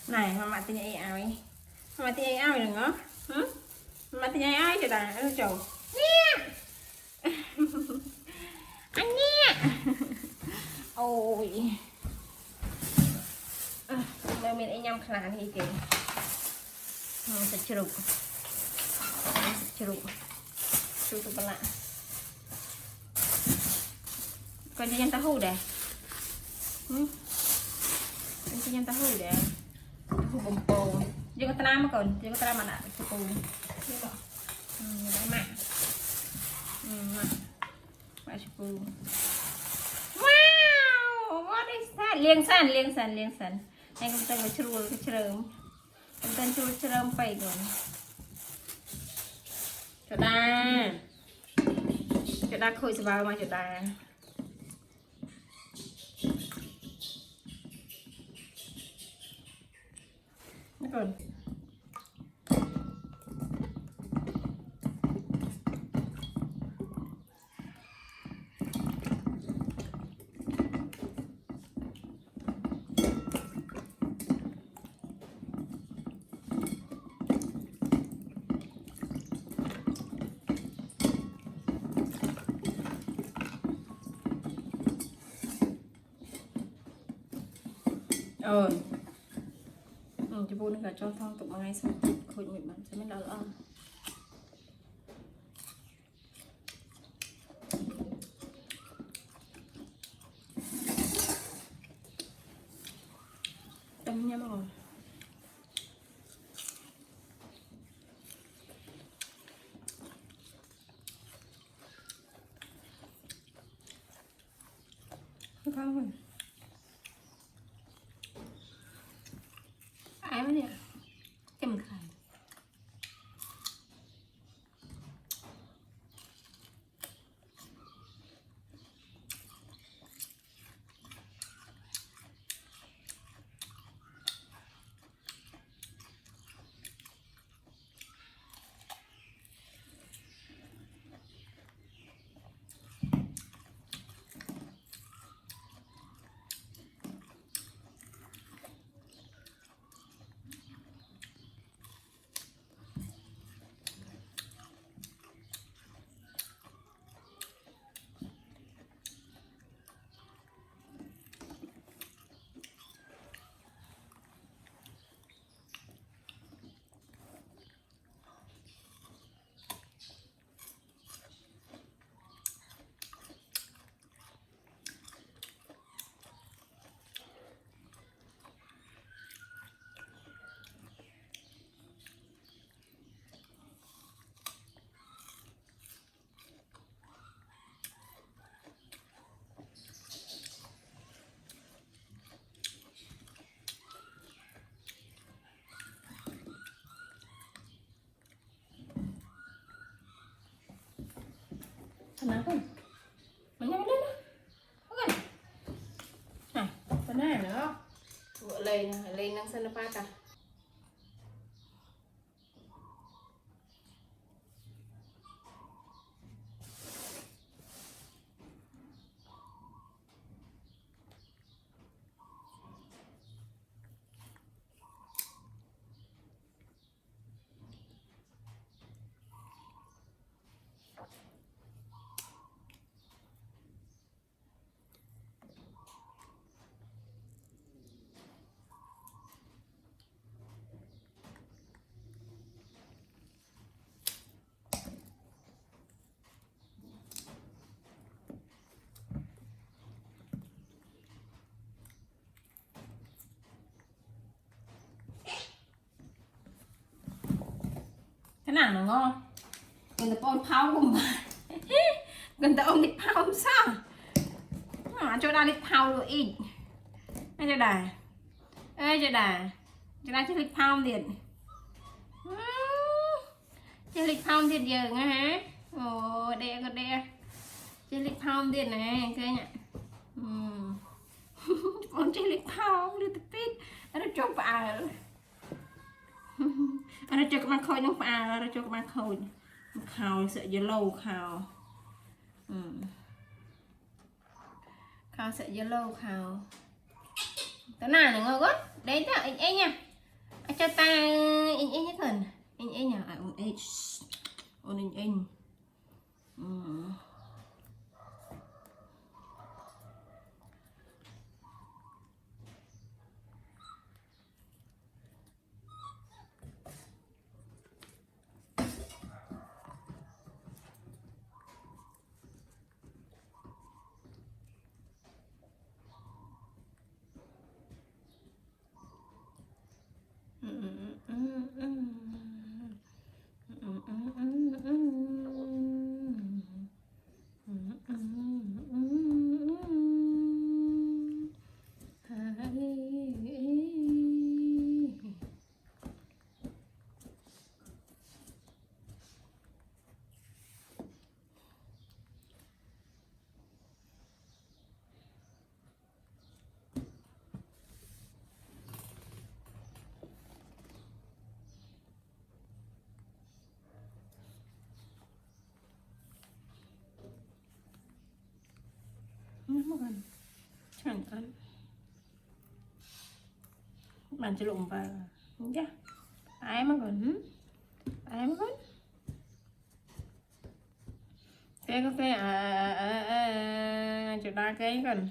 này mà mặt thì ai mà thì ai đừng ngó mà thì ai cho đà nó trầu nè anh nè ôi bây mình anh nhâm khả thì kì sạch chụp chụp tụi bạn còn cho nhân ta hù đè cho nhân ta hù đè hù bông bông giờ có ta mà còn giờ có ta mà nè chụp bông giờ có đấy mà chụp bông wow what is that liêng sàn anh cũng tên là churul cái churrum anh tên churrum phải rồi cho ta khôi vào mà cho ta nó cònจะพูดกับเจ้าทองตกมาไงสักคนเหมือนมันจะไม่ละล่ะต้มยำอ่อนข้าวมันไอ้มันเนี่ยเต็มไข่kenapa? Banyak mana dah? Bukan? Nah, benar dah. Buat lain yang sana patah. Cái nào nó ngon người ta bón phao không mà người ta ôm đít phao không sao cho ra đít phao rồi ít cho đà cho đà cho đít phao liền cho đít phao liền giờ nghe hả ồ đè con đè cho đít phao liền này cái nhỉ con cho đít phao đi tít nó chọc vào anh cho các bạn khôi nó pha ra cho các bạn khôi khao sợi dưa lâu khao khao sợi dưa lâu khao cái này là ngon quá đấy đó anh nha cho ta in nhất hình in nhà in Bukan. Cantik. Bạn sẽ lụng vào nhá. Ai mà còn cái chỗ đa cái còn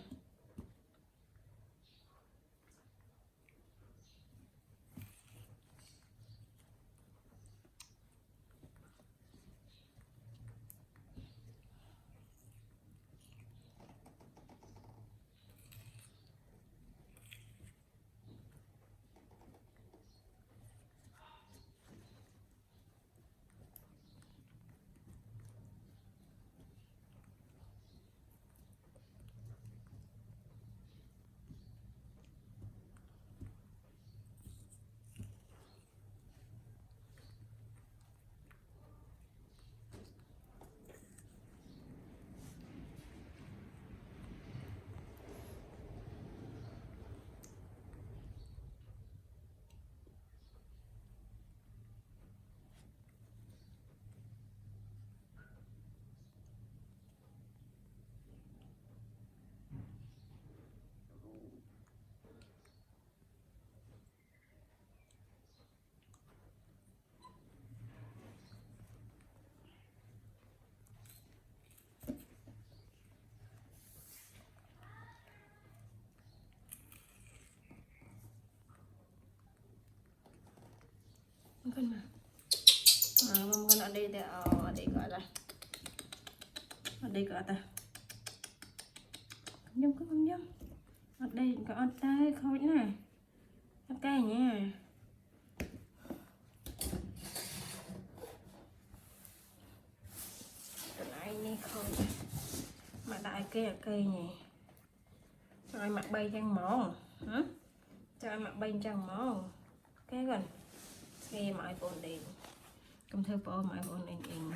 bukan mah. Bukan ada itu, ada ke atas. Ada ke atas. Nhâm. Ở đây có ở đây khối này. Ok nha. Lại này khối. Mà đại cây nhỉ. Rồi mặc bay trang món. Hả? Cho mặc bay trang món. Cái gần. Nghe mọi ổn định. Cầm theo bộ mọi ổn định.